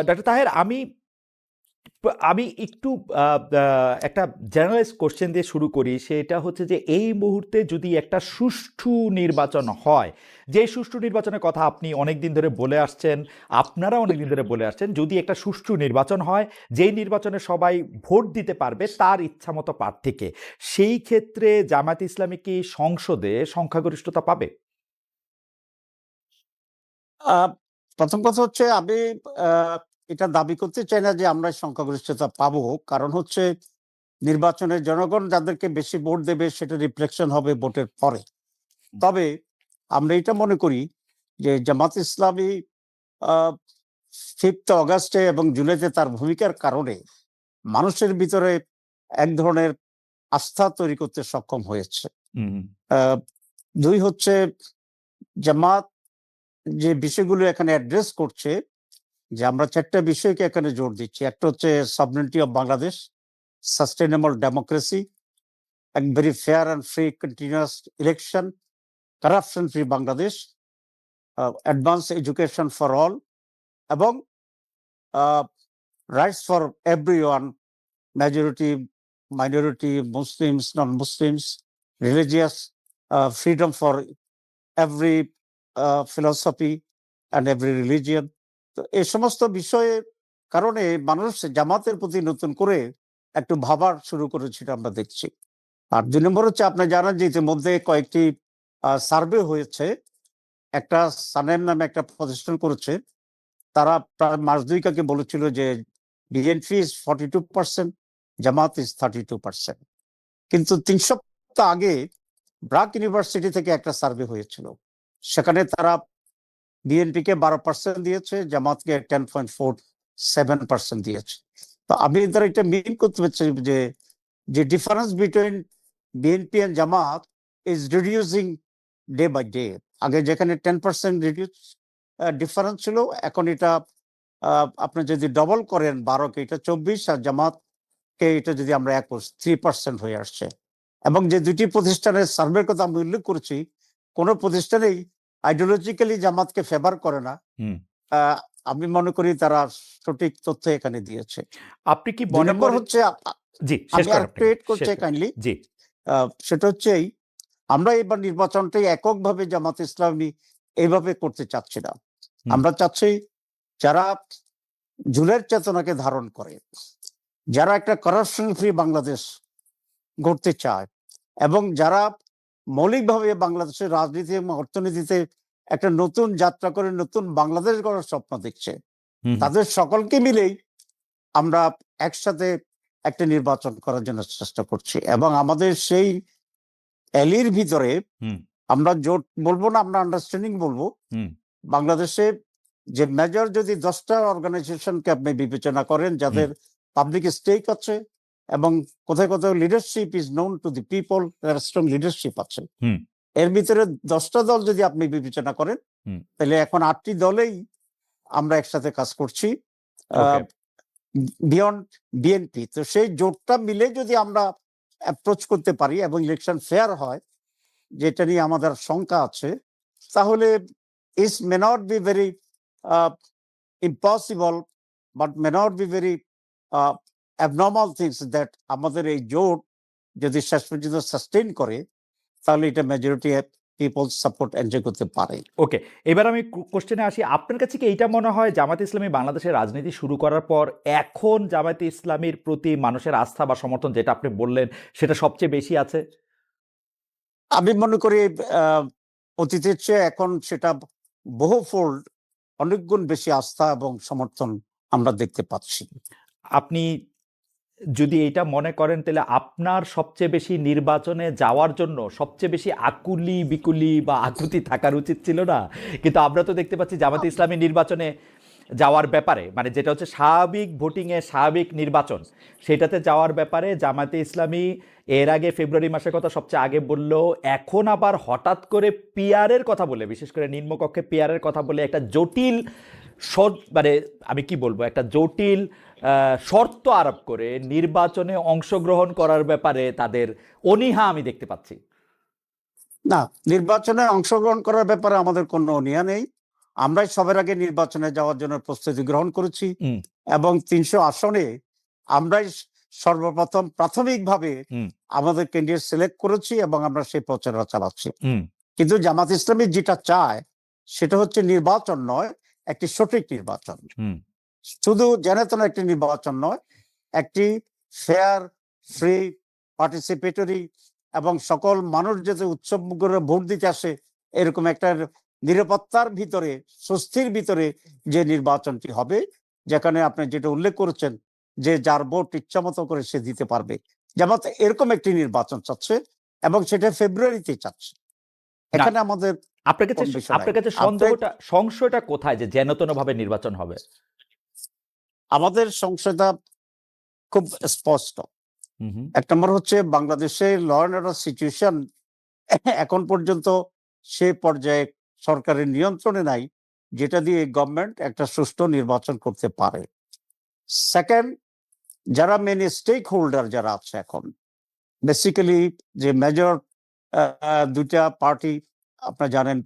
Doctor Taher, আমি আমি একটু একটা জেনারেলাইজ কোশ্চেন দিয়ে শুরু করি। সেটা হচ্ছে যে এই মুহূর্তে যদি একটা সুষ্ঠু নির্বাচন হয়, যে সুষ্ঠু নির্বাচনের কথা আপনি অনেকদিন ধরে বলে আসছেন, আপনারা অনেকদিন ধরে বলে আসছেন, যদি একটা সুষ্ঠু নির্বাচন হয়, যেই নির্বাচনে সবাই ভোট দিতে পারবে তার ইচ্ছামতো প্রার্থীকে, সেই ক্ষেত্রে জামায়াত ইসলামী কি সংসদে সংখ্যাগরিষ্ঠতা পাবে? আহ, প্রথম কথা হচ্ছে আমি আহ, এটা দাবি করতে চাই না যে আমরা সংখ্যাগরিষ্ঠতা পাবো, কারণ হচ্ছে নির্বাচনে জনগণ যাদেরকে বেশি ভোট দেবে সেটা রিফ্লেকশন হবে ভোটের পরে। তবে আমরা এটা মনে করি যে জামাত ইসলামী 5 অগাস্টে এবং জুলাইতে তার ভূমিকার কারণে মানুষের ভিতরে এক ধরনের আস্থা তৈরি করতে সক্ষম হয়েছে। আহ, দুই হচ্ছে জামাত যে বিষয়গুলো এখানে অ্যাড্রেস করছে, যে আমরা 4টা বিষয়কে এখানে জোর দিচ্ছি। একটা হচ্ছে sovereignty of Bangladesh, sustainable democracy, এক very fair and free continuous election, corruption free Bangladesh, advance education for all, এবং rights for everyone, majority, minority, Muslims, non Muslims, religious freedom for every philosophy and every religion. তো এই সমস্ত বিষয়ের কারণে মানুষ জামাতের প্রতি নতুন করে একটু ভাবার শুরু করেছিল আমরা দেখছি। আর 2 নম্বর হচ্ছে, আপনি জানেন যে ইতিমধ্যে কয়েকটি সার্ভে হয়েছে। একটা সানেম নামে একটা প্রতিষ্ঠান করেছে, তারা প্রায় মাস 2 আগে বলেছিল যে বিএনপি ইজ 42%, জামাত ইজ 32%। কিন্তু 3 সপ্তাহ আগে ব্রাক ইউনিভার্সিটি থেকে একটা সার্ভে হয়েছিল, সেখানে তারা বিএনপিকে 12% দিয়েছে, জামাতকে 10.47% দিয়েছে। তো আমি দ্বারা এটা মিন করতে পারছি যে যে difference between BNP and Jamaat is reducing day by day. আগে যেখানে 10% রিডিউস ডিফারেন্স ছিল, এখন এটা আপনি যদি ডবল করেন 12কে, এটা 24, আর জামাতকে এটা যদি আমরা 3% হয়ে আসছে। এবং যে 2টি প্রতিষ্ঠানের সার্ভের কথা আমি উল্লেখ করেছি, কোনো প্রতিষ্ঠানেই আইডিওলজিক্যালি জামাতকে ফেভার করে না। আমি মনে করি তারা সঠিক তথ্য এখানে দিয়েছে। আপনি কি 2 মনে নম্বর করেন? হচ্ছে, জি, আমি আর ক্রিয়েট করছি কাইন্ডলি, জি, সেটা হচ্ছে আমরা এবার নির্বাচনটাই এককভাবে জামাত ইসলামী এইভাবে করতে চাচ্ছি না। আমরা চাচ্ছি যারা জুলের চেতনাকে ধারণ করে, যারা একটা করাপশন ফ্রি বাংলাদেশ গড়তে চায়, এবং যারা মৌলিকভাবে বাংলাদেশের রাজনীতি এবং অর্থনীতিতে একটা নতুন যাত্রা করে নতুন বাংলাদেশ গড়ার স্বপ্ন দেখছে, তাদের সকলকে মিলেই আমরা একসাথে একটা নির্বাচন করার জন্য চেষ্টা করছি। এবং আমাদের সেই অ্যালির ভিতরে আমরা জোট বলবো না, আমরা আন্ডারস্ট্যান্ডিং বলবো। বাংলাদেশে যে মেজর যদি 10টা অর্গানাইজেশনকে আপনি বিবেচনা করেন যাদের পাবলিক স্টেক আছে, এবং কোথায় কোথায় leadership is known to the people, strong leadership আছে, এর ভিতরে 10টা দল যদি আপনি বিবেচনা করেন, তাহলে এখন 8টি দলেই আমরা একসাথে কাজ করছি বিয়ন্ড বিএনপি। তো সেই জোটটা মিলে যদি আমরা অ্যাপ্রোচ করতে পারি এবং ইলেকশন ফেয়ার হয়, যেটা নিয়ে আমাদের শঙ্কা আছে, তাহলে is may not be very impossible, but may not be very abnormal things that আমাদের এই জোট যদি শেষ পর্যন্ত সাস্টেইন করে, তাহলে এটা মেজরিটি পিপল সাপোর্ট এনজয় করতে পারে। ওকে, এবার আমি কোশ্চেনে আসি। আপনার কাছে কি এইটা মনে হয় জামায়াতে ইসলামী বাংলাদেশের রাজনীতি শুরু করার পর এখন জামায়াতে ইসলামীর প্রতি মানুষের আস্থা বা সমর্থন, যেটা আপনি বললেন, সেটা সবচেয়ে বেশি আছে? আমি মনে করি অতীতের চেয়ে এখন সেটা বহুফোল্ড, অনেক গুণ বেশি আস্থা এবং সমর্থন আমরা দেখতে পাচ্ছি। আপনি যদি এটা মনে করেন, তাহলে আপনার সবচেয়ে বেশি নির্বাচনে যাওয়ার জন্য সবচেয়ে বেশি আকুলি বিকুলি বা আকুতি থাকার উচিত ছিল না? কিন্তু আমরা তো দেখতে পাচ্ছি জামায়াতে ইসলামী নির্বাচনে যাওয়ার ব্যাপারে, মানে যেটা হচ্ছে স্বাভাবিক ভোটিংয়ে স্বাভাবিক নির্বাচন, সেটাতে যাওয়ার ব্যাপারে জামায়াতে ইসলামী এর আগে ফেব্রুয়ারি মাসের কথা সবচেয়ে আগে বললো, এখন আবার হঠাৎ করে পিআরের কথা বলে, বিশেষ করে নিম্নকক্ষে পিআরের কথা বলে একটা জটিল মানে আমি কি বলবো, একটা জটিল শর্ত আরোপ করে নির্বাচনে অংশগ্রহণ করার ব্যাপারে তাদের অনীহা আমি দেখতে পাচ্ছি। না, নির্বাচনে অংশগ্রহণ করার ব্যাপারে আমাদের কোনো অনীহা নেই। আমরাই সবার আগে নির্বাচনে যাওয়ার জন্য প্রস্তুতি গ্রহণ করেছি হুম, এবং 300 আসনে আমরাই সর্বপ্রথম প্রাথমিকভাবে হুম, আমাদের ক্যান্ডিডেট সিলেক্ট করেছি এবং আমরা সেই প্রচারণা চালাচ্ছি। হুম, কিন্তু জামাত ইসলামী যেটা চায় সেটা হচ্ছে নির্বাচন নয়, একটি সঠিক নির্বাচন। হুম, শুধু জেনেতন একটি নির্বাচন নয়, একটি ফেয়ার, ফ্রি, পার্টিসিপেটরি এবং সকল মানুষ যাতে উৎসব করে ভোট দিতে আসে এরকম একটা নিরাপত্তার ভিতরে, স্বস্তির ভিতরে যে নির্বাচনটি হবে, যেখানে আপনি যেটা উল্লেখ করেছেন যে যার ভোট ইচ্ছা মতো করে সে দিতে পারবে, জামাত এরকম একটি নির্বাচন চাচ্ছে এবং সেটা ফেব্রুয়ারিতে চাচ্ছে। না এখানে আমাদের আপনার কাছে কোন বিষয় নাই। আপনার কাছে সংশয়টা কোথায় যে যেনতন ভাবে নির্বাচন হবে? আমাদের সংশয়টা খুব স্পষ্ট। হুম, হুম, এক নম্বর হচ্ছে বাংলাদেশের ল অ্যান্ড অর্ডার সিচুয়েশন এখন পর্যন্ত সে পর্যায়ে সরকারের নিয়ন্ত্রণে নাই যেটা দিয়ে গভর্নমেন্ট একটা সুষ্ঠু নির্বাচন করতে পারে। সেকেন্ড, যারা মেন স্টেক হোল্ডার যারা আছে এখন, বেসিক্যালি যে মেজর দুইটা পার্টি আপনারা জানেন,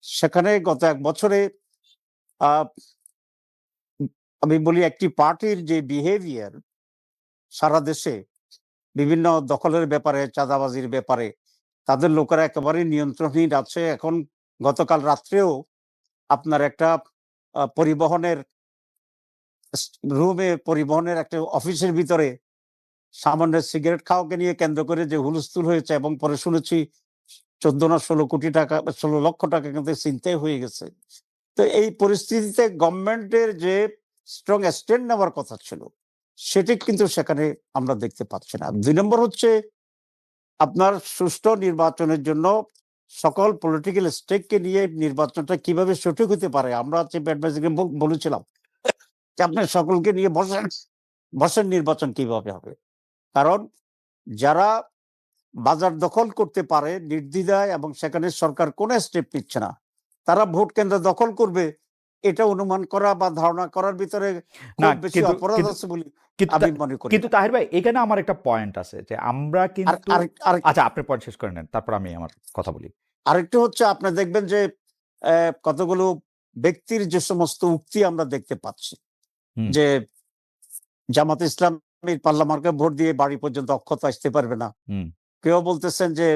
সেখানে গত 1 বছরে আহ, আমি বলি একটি পার্টির যে বিহেভিয়ার সারা দেশে বিভিন্ন দখলের ব্যাপারে, চাঁদাবাজির ব্যাপারে তাদের লোকেরা একেবারে নিয়ন্ত্রণহীন আছে। এখন গতকাল রাত্রেও আপনার একটা পরিবহনের পরিবহনের একটা অফিসের ভিতরে সামান্য সিগারেট খাওয়াকে নিয়ে কেন্দ্র করে যে হুলস্থুল হয়েছে এবং পরে শুনেছি 14 না 16 কোটি টাকা, 16 লক্ষ টাকা কিন্তু ছিনতাই হয়ে গেছে। তো এই পরিস্থিতিতে গভর্নমেন্টের যে স্ট্রং স্ট্যান্ড নেওয়ার কথা ছিল সেটি কিন্তু সেখানে আমরা দেখতে পাচ্ছি না। 2 নম্বর হচ্ছে আপনার সুষ্ঠু নির্বাচনের জন্য সকল পলিটিক্যাল স্টেককে নিয়ে নির্বাচনটা কিভাবে সঠিক হতে পারে, আমরা চিফ অ্যাডভাইজারকে বলেছিলাম যে আপনি সকলকে নিয়ে বসেন, বসেন নির্বাচন কিভাবে হবে। কারণ যারা বাজার দখল করতে পারে নির্দ্বিধায় এবং সেখানে সরকার কোনো স্টেপ নিচ্ছে না, তারা ভোট কেন্দ্র দখল করবে, এটা অনুমান করা বা ধারণা করার ভিতরে না খুব বেশি কিন্তু অপরাধ কিন্তু আছে বলে কিন্তু আমি মনে করি কিন্তু না। তাহের ভাই এখানে আমার একটা পয়েন্ট আছে যে আমরা আর কিন্তু আরেক- আরেক- আচ্ছা আপনি পয়েন্ট শেষ করে নেন তারপর আমি আমার কথা বলি। আরেকটু হচ্ছে আপনি দেখবেন যে কতগুলো ব্যক্তির যে সমস্ত উক্তি আমরা দেখতে পাচ্ছি হুম, যে জামাত ইসলামীর পার্লামার্কে ভোট দিয়ে বাড়ি পর্যন্ত অক্ষত আসতে পারবে না। হুম, কেউ বলতেছেন যে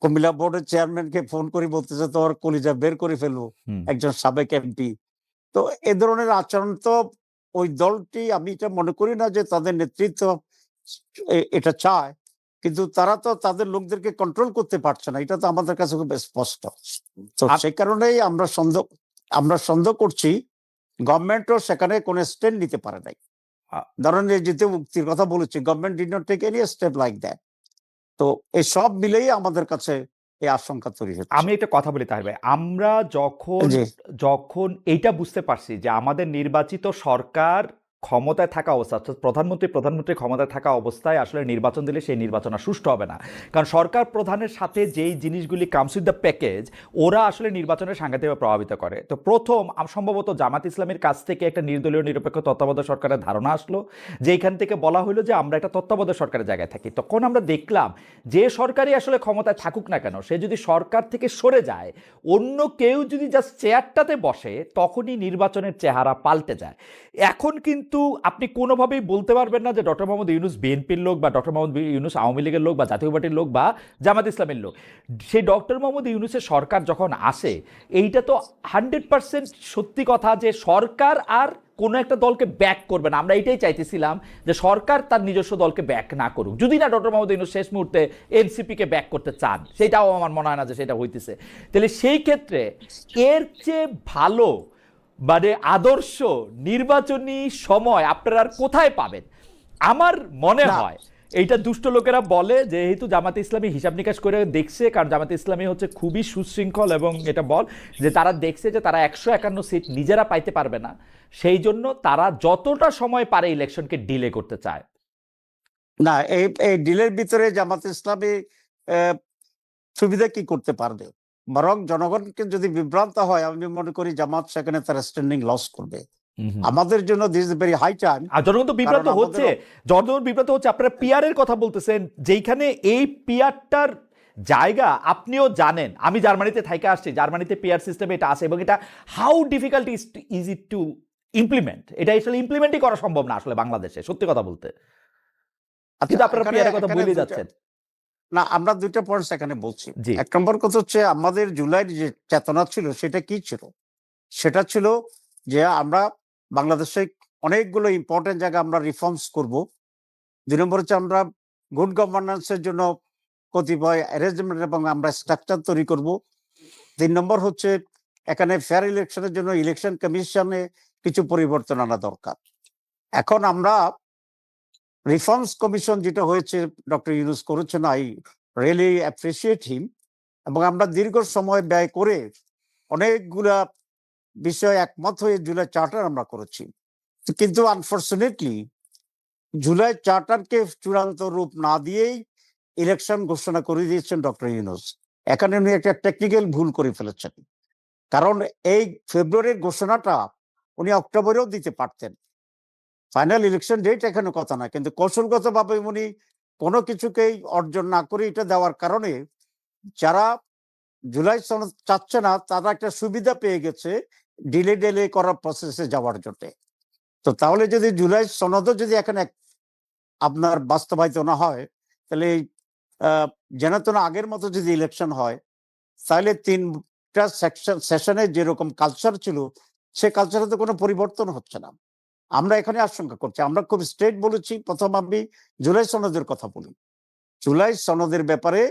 কুমিল্লা বোর্ডের চেয়ারম্যানকে ফোন করে বলতেছে তোর কলিজা বের করে ফেলবো, হুম, একজন সাবেক এমপি। তো এ ধরনের আচরণ তো ওই দলটি, আমি এটা মনে করি না যে তাদের নেতৃত্ব এটা চায়, কিন্তু তারা তো তাদের লোকদেরকে কন্ট্রোল করতে পারছে না, এটা তো আমাদের কাছে খুব স্পষ্ট। তো আপ- সেই কারণেই আমরা সন্দেহ করছি গভর্নমেন্টও সেখানে কোনো স্টেপ নিতে পারে নাই। আ- ধরেন এই যেতে মুক্তির কথা বলেছি, government did not take any step like that. তো এই সব মিলেই আমাদের কাছে এই আশঙ্কা তৈরি হচ্ছে। আমি একটা কথা বলি তাহের ভাই, আমরা যখন জি, যখন এইটা বুঝতে পারছি যে আমাদের নির্বাচিত সরকার ক্ষমতায় থাকা অবস্থা, অর্থাৎ প্রধানমন্ত্রী ক্ষমতায় থাকা অবস্থায় আসলে নির্বাচন দিলে সেই নির্বাচন আর সুষ্ঠু হবে না, কারণ সরকার প্রধানের সাথে যেই জিনিসগুলি কামস উইথ দ্য প্যাকেজ ওরা আসলে নির্বাচনের সাংঘাতিকভাবে প্রভাবিত করে। তো প্রথম সম্ভবত জামাত ইসলামের কাছ থেকে একটা নির্দলীয় নিরপেক্ষ তত্ত্বাবধায়ক সরকারের ধারণা আসলো, যেখান থেকে বলা হলো যে আমরা একটা তত্ত্বাবধায়ক সরকারের জায়গায় থাকি। তখন আমরা দেখলাম যে সরকারই আসলে ক্ষমতায় থাকুক না কেন, সে যদি সরকার থেকে সরে যায়, অন্য কেউ যদি জাস্ট চেয়ারটাতে বসে, তখনই নির্বাচনের চেহারা পাল্টে যায়। এখন কিন্তু আপনি কোনোভাবেই বলতে পারবেন না যে ডক্টর মোহাম্মদ ইউনূস বিএনপির লোক বা ডক্টর মোহাম্মদ ইউনূস আওয়ামী লীগের লোক বা জাতীয় পার্টির লোক বা জামাত ইসলামের লোক। সেই ডক্টর মোহাম্মদ ইউনূসের সরকার যখন আসে, এইটা তো 100% সত্যি কথা যে সরকার আর কোনো একটা দলকে ব্যাক করবে না। আমরা এটাই চাইতেছিলাম যে সরকার তার নিজস্ব দলকে ব্যাক না করুক, যদি না ডক্টর মোহাম্মদ ইউনূস শেষ মুহূর্তে এনসিপিকে ব্যাক করতে চান, সেটাও আমার মনে হয় না যে সেটা হইতেছে। তাহলে সেই ক্ষেত্রে এর চেয়ে ভালো মানে আদর্শ নির্বাচনী সময় আপনারা আর কোথায় পাবেন? আমার মনে না, হয় এইটা দুষ্ট লোকেরা বলে যেহেতু জামাতে ইসলামী হিসাব নিকাশ করে দেখছে, কারণ জামাতে ইসলামী হচ্ছে খুবই সুশৃঙ্খল এবং এটা বল যে তারা দেখছে যে তারা 151 সিট নিজেরা পাইতে পারবে না, সেই জন্য তারা যতটা সময় পারে ইলেকশনকে ডিলে করতে চায়। না, এই এই ডিলের ভিতরে জামাত ইসলামী আহ, সুবিধা কি করতে পারবে? বরং জনগণকে যদি বিভ্রান্ত হয়, আমি মনে করি জামাত সেখানে তার স্ট্যান্ডিং লস করবে। আমাদের জন্য this is very high time. আর জনগণ তো কারণ বিভ্রান্ত হচ্ছে, আমাদেরও জনগণ বিভ্রান্ত হচ্ছে। আপনারা পিয়ারের কথা বলতেছেন, যেইখানে এই পিয়ারটার জায়গা আপনিও জানেন, আমি জার্মানিতে থাইকা আসছি, জার্মানিতে পিয়ার সিস্টেমে এটা আছে এবং এটা how difficult is it to implement, এটা আসলে ইমপ্লিমেন্টই করা সম্ভব না আসলে বাংলাদেশে, সত্যি কথা বলতে। আচ্ছা, কিন্তু আপনারা এখানে পিয়ারের কথা এখানে বলে দুইটা, যাচ্ছেন। না আমরা দুইটা পয়েন্টস এখানে বলছি। জি। এক নম্বর কথা হচ্ছে আমাদের জুলাইয়ের যে চেতনা ছিল সেটা কি ছিল? সেটা ছিল যে আমরা বাংলাদেশে অনেকগুলো ইম্পর্টেন্ট জায়গা আমরা রিফর্মস করব। ২ নম্বর হচ্ছে আমরা গুড গভর্নেন্স এর জন্য কতিপয় অ্যারেঞ্জমেন্ট এবং আমরা স্ট্রাকচার তৈরি করব। ৩ নম্বর হচ্ছে এখানে ফেয়ার ইলেকশনের জন্য ইলেকশন কমিশনে কিছু পরিবর্তন আনা দরকার। এখন আমরা রিফর্মস কমিশন যেটা হয়েছে, ডক্টর ইউনূস করেছেন, আই রিয়েলি অ্যাপ্রিসিয়েট হিম, এবং আমরা দীর্ঘ সময় ব্যয় করে অনেকগুলা বিষয়ে একমত হয়ে জুলাই চার্টার আমরা করেছি। কিন্তু আনফরচুনেটলি জুলাই চার্টারকে চূড়ান্ত রূপ না দিয়েই ইলেকশন ঘোষণা করে দিয়েছেন ডক্টর ইউনূস। এখানে উনি একটা টেকনিক্যাল ভুল করে ফেলেছেন। কারণ এই ফেব্রুয়ারির ঘোষণাটা উনি অক্টোবরেও দিতে পারতেন। ফাইনাল ইলেকশন ডেট এখানে কথা না, কিন্তু কৌশলগতভাবে উনি কোনো কিছুকেই অর্জন না করে এটা দেওয়ার কারণে যারা জুলাই সনদ চাচ্ছে না তারা একটা সুবিধা পেয়ে গেছে ডিলে করার প্রসেসে যাওয়ার জন্য। তো তাহলে যদি জুলাই সনদও যদি এখানে আপনার বাস্তবায়িত না হয়, তাহলে যেন তেন আগের মতো যদি ইলেকশন হয়, তাহলে ৩টা সেশনে যেরকম কালচার ছিল সে কালচারে তো কোনো পরিবর্তন হচ্ছে না। আমরা এখানে আশঙ্কা করছি, আমরা খুব স্ট্রেট বলেছি। প্রথম আমি জুলাই সনদের কথা বলি। জুলাই সনদের ব্যাপারে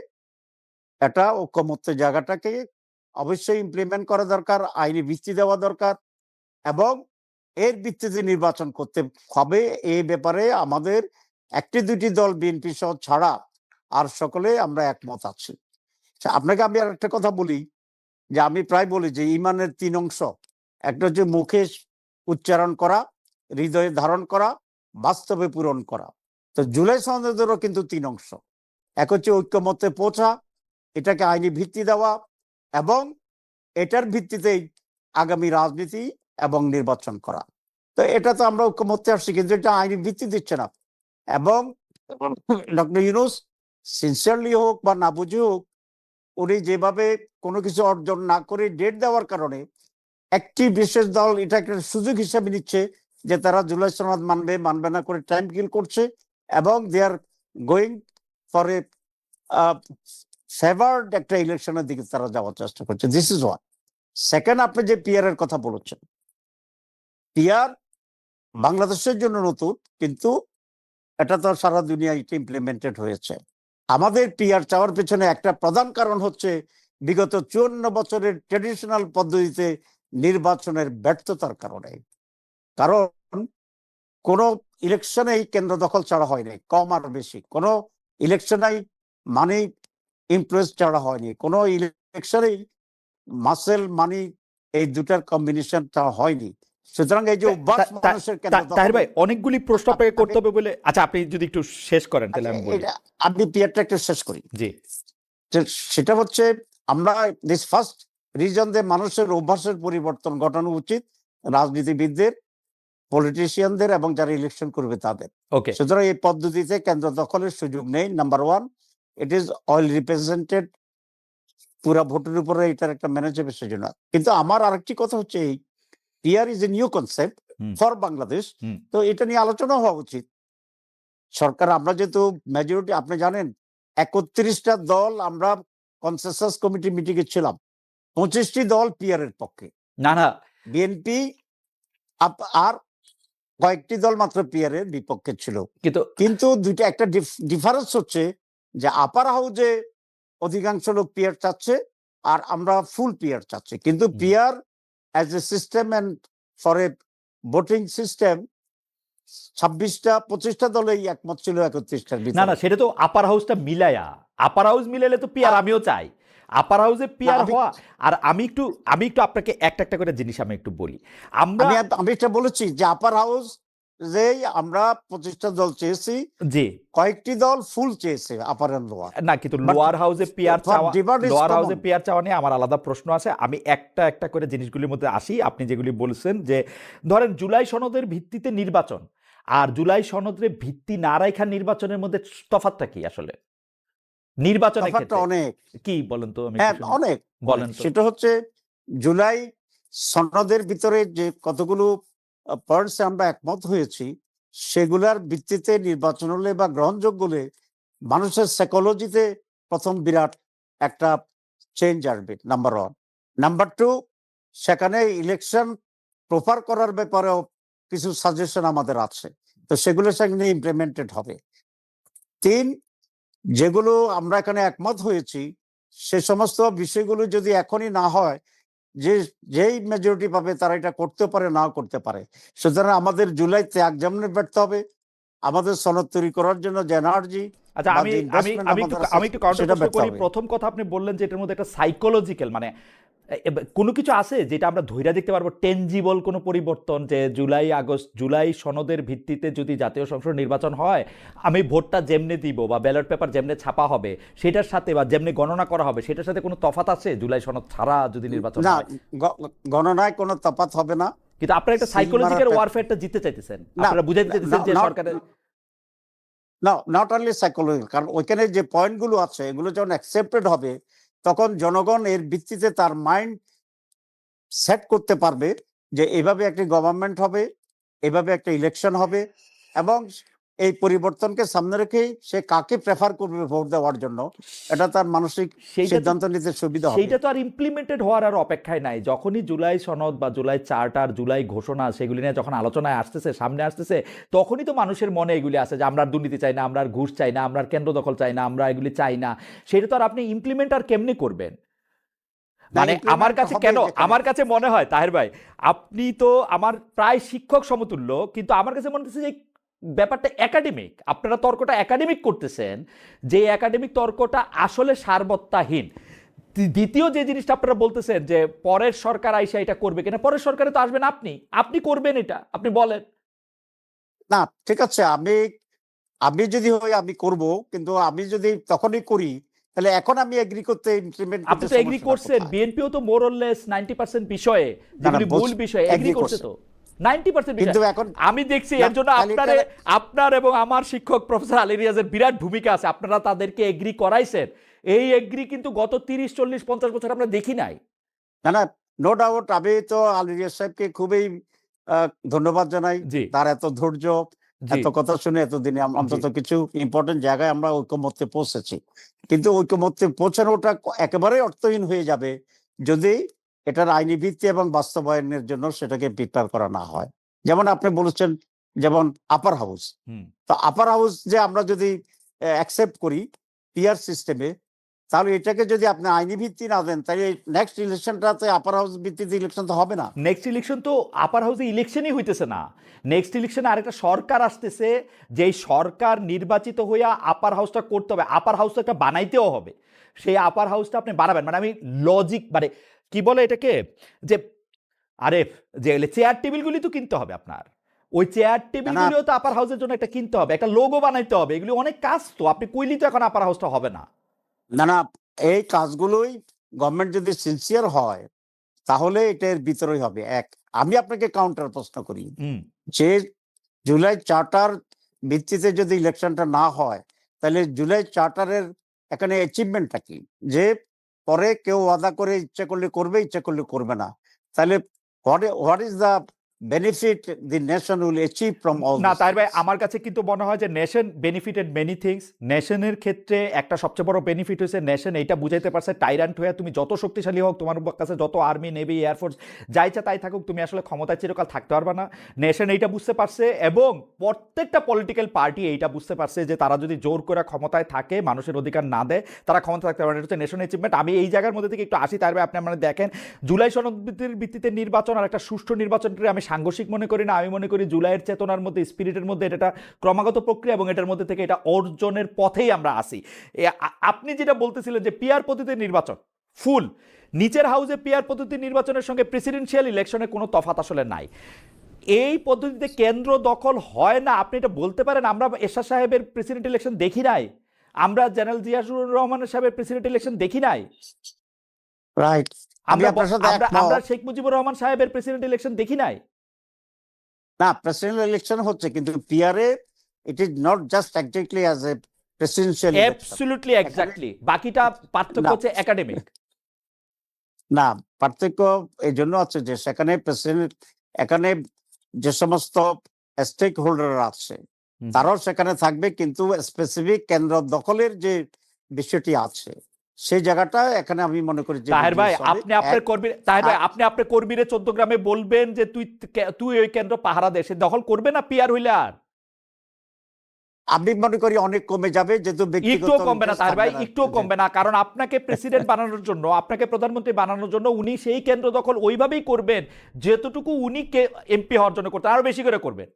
একটা ঐকমত্যের জায়গাটাকে অবশ্যই ইমপ্লিমেন্ট করা দরকার, আইনি ভিত্তি দেওয়া দরকার, এবং এর ভিত্তিতে নির্বাচন করতে হবে। এই ব্যাপারে আমাদের একটি দুটি দল বিএনপি সহ ছাড়া আর সকলে আমরা একমত আছি। আপনাকে আমি আর একটা কথা বলি, যে আমি প্রায় বলি যে ইমানের ৩ অংশ। একটা হচ্ছে মুখে উচ্চারণ করা, হৃদয়ে ধারণ করা, বাস্তবে পূরণ করা। তো জুলাই সনদেরও কিন্তু ৩ অংশ। এক হচ্ছে ঐক্যমত্যে পৌঁছা, এটাকে আইনি ভিত্তি দেওয়া, এবং এটার ভিত্তিতেই আগামী রাজনীতি এবং নির্বাচন করা। তো এটা তো আমরা ঐক্যমত্যে আসছি, কিন্তু এটা আইনি ভিত্তি দিচ্ছে না। এবং ডক্টর ইউনূস সিনসিয়ারলি হোক বা না বুঝে হোক, উনি যেভাবে কোনো কিছু অর্জন না করে ডেট দেওয়ার কারণে একটি বিশেষ দল এটা একটা সুযোগ হিসেবে নিচ্ছে যে তারা জুলাই সনদ মানবে মানবে না করে টাইম কিল করছে, এবং they are going for a favoured একটা ইলেকশনের দিকে তারা যাওয়ার চেষ্টা করছে। This is one. সেকেন্ড, আপনি যে পিআর এর কথা বলেছেন, পিআর বাংলাদেশের জন্য নতুন, কিন্তু এটা তো সারা দুনিয়ায় ইমপ্লিমেন্টেড হয়েছে। আমাদের পিআর চাওয়ার পেছনে একটা প্রধান কারণ হচ্ছে বিগত ৫৪ বছরের ট্রেডিশনাল পদ্ধতিতে নির্বাচনের ব্যর্থতার কারণে। কারণ কোন ইলেকশনেই কেন্দ্র দখল ছাড়া হয়নি, কম আর বেশি। কোন ইলেকশনেই মানি ইনফ্লুয়েন্স ছাড়া হয়নি, কোন ইলেকশনেই মাসেল মানি এই দুটার কম্বিনেশন ছাড়া হয়নি। সুতরাং এই যে অভ্যাস মানুষের কেন্দ্র দখল। তাহির ভাই, অনেকগুলি প্রশ্ন আপনাকে করতে হবে বলে, আচ্ছা আপনি যদি একটু শেষ করেন তাহলে আমি বলি। আপনি পিআরটা একটু শেষ করি। জি। সেটা হচ্ছে আমরা দিস ফার্স্ট রিজন যে মানুষের অভ্যাসের পরিবর্তন ঘটানো উচিত, রাজনীতিবিদদের, পলিটিশিয়ানদের এবং যারা ইলেকশন করবে তাদের। ওকে। সুতরাং এই পদ্ধতিতে কেন্দ্র দখলের সুযোগ নেই। Number one, it is all represented, পুরা ভোটের উপরে এটার একটা ম্যানেজেবল সেজন্য। কিন্তু আমার আরেকটি কথা হচ্ছে, এই PR is a new concept for Bangladesh. তো এটা নিয়ে আলোচনা হওয়া উচিত। সরকার, আমরা যেহেতু মেজরিটি, আপনি জানেন ৩১টা দল আমরা কনসেনসাস কমিটি মিটিং এ ছিলাম, ২৫টি দল পিআর এর পক্ষে। না না, বিএনপি আর কয়েকটি দল মাত্র পিআর এর বিপক্ষে ছিল। কিন্তু দুইটা একটা ডিফারেন্স হচ্ছে যে আপার হাউজে অধিকাংশ লোক পিআর চাচ্ছে আর আমরা ফুল পিআর চাচ্ছি। কিন্তু PR as a system and for a voting system ২৫টা দলেই একমত ছিল ৩১টার না ভিতরে। না, সেটা তো আপার হাউসটা মিলায়া, আপার হাউস মিলাইলে তো পিআর আমিও চাই, আপার হাউসে পিআর হওয়া। আর আমি একটু আপনাকে একটা করে জিনিস আমি একটু বলি। আমি এটা বলেছি যে আপার হাউস যে আমরা ২৫টা দল চেয়েছি, জি, কয়েকটি দল ফুল চেয়েছে আপার এন্ড লোয়ার। না, কিন্তু লোয়ার হাউসে পিআর চাওয়া নিয়ে আমার আলাদা প্রশ্ন আছে। আমি একটা করে জিনিসগুলির মধ্যে আসি। আপনি যেগুলি বলছেন যে ধরেন জুলাই সনদের ভিত্তিতে নির্বাচন আর জুলাই সনদের ভিত্তি না রাখা নির্বাচনের মধ্যে তফাৎটা কি আসলে? নির্বাচনের তফাৎটা ক্ষেত্রে অনেক। কি বলেন তো, আমি হ্যাঁ, একটু শুনি। অনেক বলেন তো। সেটা হচ্ছে জুলাই সনদের ভিতরে যে কতগুলো পয়েন্টস আমরা একমত হয়েছি, সেগুলার ভিত্তিতে নির্বাচন হলে বা গ্রহণযোগ্য হলে মানুষের সাইকোলজিতে প্রথম বিরাট একটা চেঞ্জ আসবে, নাম্বার ওয়ান। নাম্বার টু, সেখানে ইলেকশন প্রপার করার ব্যাপারেও কিছু সাজেশন আমাদের আছে, তো সেগুলো সেখানে ইমপ্লিমেন্টেড হবে। তিন, যেগুলো আমরা এখানে একমত হয়েছি সে সমস্ত বিষয়গুলো যদি এখনই না হয়, যে যেই মেজরিটি পাবে তারা এটা করতে পারে, নাও করতে পারে। সুতরাং আমাদের জুলাইতে এক্সামিনে ব্যর্থ হবে, আমাদের সনদ তৈরি করার জন্য যে এনার্জি আচ্ছা, বা আমি যে আমি ইনভেস্টমেন্ট আমি একটু আমাদের আছে আমি একটু কাউন্টার সেটা প্রশ্ন ব্যর্থ করি। হবে। প্রথম কথা আপনি বললেন যে এটার মধ্যে একটা সাইকোলজিক্যাল, মানে কোনো কিছু আছে যেটা আমরা ধইরা দেখতে পারবো, টেনজিবল কোনো পরিবর্তন, যে জুলাই আগস্ট জুলাই সনদের ভিত্তিতে যদি জাতীয় সংসদ নির্বাচন হয়, আমি ভোটটা যেমনে দিব বা ব্যালট পেপার যেমনে ছাপা হবে সেটার সাথে, বা যেমনে গণনা করা হবে সেটার সাথে কোনো তফাৎ আছে জুলাই সনদ ছাড়া যদি নির্বাচন না, হয়? গণনায় কোনো তফাৎ হবে না। কিন্তু আপনারা একটা সিল সাইকোলজিক্যাল মারাটা ওয়ারফেয়ারটা জিততে চাইতেছেন, না, আপনারা বুঝাইতে চাইতেছেন যে নট সরকারের। নট অনলি সাইকোলজি, কারণ ওইখানে যে পয়েন্টগুলো আছে এগুলো যখন অ্যাকসেপ্টেড হবে তখন জনগণ এর ভিত্তিতে তার মাইন্ড সেট করতে পারবে যে এভাবে একটি গভর্নমেন্ট হবে, এভাবে একটা ইলেকশন হবে, এবং এই পরিবর্তনকে সামনে রেখেই সে কাকে প্রেফার করবে ভোট দেওয়ার জন্য, এটা তার মানসিক সেইটা তো সিদ্ধান্ত নিতে সুবিধা হবে। সেইটা তো আর ইমপ্লিমেন্টেড হওয়ার আর অপেক্ষায় নাই। যখনই জুলাই সনদ বা জুলাই চার্টার, জুলাই ঘোষণা সেগুলি নিয়ে যখন আলোচনায় আসতেছে, সামনে আসতেছে, তখনই তো মানুষের মনে এগুলি আছে যে আমরা আর দুর্নীতি চাই না, আমরা আর ঘুষ চাই না, আমরা আর কেন্দ্র দখল চাই না, আমরা এগুলি চাই না। সেটা তো আর আপনি ইমপ্লিমেন্ট আর কেমনি করবেন? না, মানে আমার ইমপ্লিমেন্ট কাছে হবে কেন, যেখানে আমার কাছে মনে হয় তাহের ভাই, আপনি তো আমার প্রায় শিক্ষক সমতুল্য, কিন্তু আমার কাছে মনে হচ্ছে যে ব্যাপারটা একাডেমিক, আপনারা তর্কটা একাডেমিক করতেছেন, যে একাডেমিক তর্কটা আসলে সারবত্তাহীন। দ্বিতীয় যে জিনিসটা আপনারা বলতেছেন যে পরের সরকার আইসা এটা করবে কিনা, পরের সরকারে তো আসবেন আপনি, আপনি করবেন এটা, আপনি বলেন। না, ঠিক আছে, আমি আমি যদি হই আমি করব, কিন্তু আমি যদি তখনই করি তাহলে এখন আমি এগ্রি করতে ইমপ্লিমেন্ট আপনি করতে তো এগ্রি সমস্যাটা করছেন, কোথায়? বিএনপিও তো মোরলেস 90% বিষয়ে, না, না, যেগুলি মূল বিষয়ে এগ্রি এগ্রি করছে করছে, তো 90% বিষয়। কিন্তু এখন আমি দেখছি না, এর জন্য তাহলে আপনার এবং আমার শিক্ষক প্রফেসর আলী রিয়াজের বিরাট ভূমিকা আছে, আপনারা তাদেরকে এগ্রি করাইছেন। এই এগ্রি কিন্তু গত 30, 40, 50 বছর আমরা দেখি নাই। না, না, নো ডাউট, আমি তো আলী রিয়াজ সাহেবকে খুবই ধন্যবাদ জানাই। জি, তার এত ধৈর্য, জি, এত কথা শুনে এতদিনে জি। অন্তত কিছু ইম্পর্টেন্ট জায়গায় আমরা ঐকমত্যে পৌঁছেছি। কিন্তু ঐকমত্যে পৌঁছানোটা একেবারেই অর্থহীন হয়ে যাবে যদি এটার আইনি ভিত্তি এবং বাস্তবায়নের জন্য সেটাকে প্রিপেয়ার করা না হয়। যেমন আপনি বলেছেন, যেমন আপার হাউস, হুম। তো আপার হাউস যে আমরা যদি অ্যাকসেপ্ট করি পিআর সিস্টেমে, তাহলে এটাকে যদি আপনি আইনি ভিত্তি না দেন তাহলে নেক্সট ইলেকশনটাতে আপার হাউস ভিত্তিতে ইলেকশন তো হবে না। নেক্সট ইলেকশন তো আপার হাউসে ইলেকশনই হইতেছে না। নেক্সট ইলেকশনে আরেকটা সরকার আসতেছে, যেই সরকার নির্বাচিত হইয়া আপার হাউসটা করতে হবে, আপার হাউসটা একটা বানাইতেও হবে। সেই আপার হাউসটা আপনি বানাবেন, মানে আমি লজিক, মানে কি বলে এটাকে, যে আরে যে চেয়ার টেবিলগুলি তো কিনতে হবে আপনার, ওই চেয়ার না, না, টেবিলগুলিও তো আপার হাউসের জন্য একটা কিনতে হবে, একটা লোগো বানাইতে হবে, এগুলি অনেক কাজ, তো আপনি কইলি তো এখন আপার হাউসটা হবে না। না, না, এই কাজগুলোই গভর্নমেন্ট যদি সিনসিয়ার হয় তাহলে এটার ভিতরেই হবে। এক, আমি আপনাকে কাউন্টার প্রশ্ন করি হুম। যে জুলাই চার্টার ভিত্তিতে যদি ইলেকশনটা না হয় তাহলে জুলাই চার্টারের এখানে অ্যাচিভমেন্টটা কি? যে পরে কেউ ওয়াদা করে ইচ্ছা করলে করবে, ইচ্ছা করলে করবে না, তাহলে what is the benefit the nation will achieve from all না দিস তার ভাই, থিংস? আমার কাছে কিন্তু মনে হয় যে নেশন বেনিফিটেড মেনি থিংস। নেশনের ক্ষেত্রে একটা সবচেয়ে বড় বেনিফিট হয়েছে, নেশন এইটা বুঝাইতে পারছে টাইরান্ট হয়ে তুমি যত শক্তিশালী হোক, তোমার কাছে যত আর্মি, নেভি, এয়ারফোর্স যা ইচ্ছা তাই থাকুক, তুমি আসলে ক্ষমতায় চিরকাল থাকতে পারবে না। নেশন এইটা বুঝতে পারছে, এবং প্রত্যেকটা পলিটিক্যাল পার্টি এইটা বুঝতে পারছে যে তারা যদি জোর করে ক্ষমতায় থাকে, মানুষের অধিকার না দেয়, তারা ক্ষমতা থাকতে পারে না। এটা হচ্ছে নেশন অ্যাচিভমেন্ট। আমি এই জায়গার মধ্যে থেকে একটু আসি তার ভাই, আপনি মানে দেখেন, জুলাই সনদের ভিত্তিতে নির্বাচন আর একটা সুষ্ঠু নির্বাচনকে আমি সাংঘর্ষিক মনে করি না। আমি মনে করি জুলাইয়ের চেতনার মধ্যে, স্পিরিটের মধ্যে এটা ক্রমাগত প্রক্রিয়া, এবং এটার মধ্যে থেকে এটা অর্জনের পথেই আমরা আসি। আপনি যেটা বলতেছিলেন যে পিআর পদ্ধতির নির্বাচন ফুল, নিচের হাউসে পিআর পদ্ধতির নির্বাচনের সঙ্গে প্রেসিডেন্সিয়াল ইলেকশনের কোনো তফাৎ আসলে নাই। এই পদ্ধতিতে কেন্দ্র দখল হয় না, আপনি এটা বলতে পারেন। আমরা এরশাদ সাহেবের প্রেসিডেন্ট ইলেকশন দেখি নাই, আমরা জেনারেল জিয়াউর রহমানের সাহেবের প্রেসিডেন্ট ইলেকশন দেখি নাই, রাইট, আমি আমরা আপনার সাথে আমরা আমরা একমত। শেখ মুজিবুর রহমান সাহেবের প্রেসিডেন্ট ইলেকশন দেখি নাই। না, প্রেসিডেন্ট ইলেকশন হচ্ছে, কিন্তু PRA it is not just exactly as a presidential election. Absolutely exactly, বাকিটা পার্থক্য না হচ্ছে একাডেমিক। না পার্থক্য এই জন্য আছে যে সেখানে প্রেসিডেন্ট, এখানে যে সমস্ত স্টেক হোল্ডার আছে তারাও সেখানে থাকবে, কিন্তু স্পেসিফিক কেন্দ্র দখলের যে বিষয়টি আছে সেই জায়গাটা এখানে আমি মনে করি যে তাহের ভাই, reduce হবে। আপনি আপনার কর্মী, তাহের ভাই, আপনি আপনার কর্মীরে 14 গ্রামে বলবেন যে তুই তুই ওই কেন্দ্র পাহারা দে, সে দখল করবে না পিয়ার হইলে আর আমি মনে করি অনেক কমে যাবে, যেহেতু ব্যক্তিগত একটুও কমবে না interest তাহের ভাই, থাকবে না। একটুও কমবে না। কারণ আপনাকে প্রেসিডেন্ট বানানোর জন্য, আপনাকে প্রধানমন্ত্রী বানানোর জন্য উনি সেই কেন্দ্র দখল ওইভাবেই করবেন যেতটুকু উনি এমপি হওয়ার জন্য করতেন, আরো বেশি করে করবেন।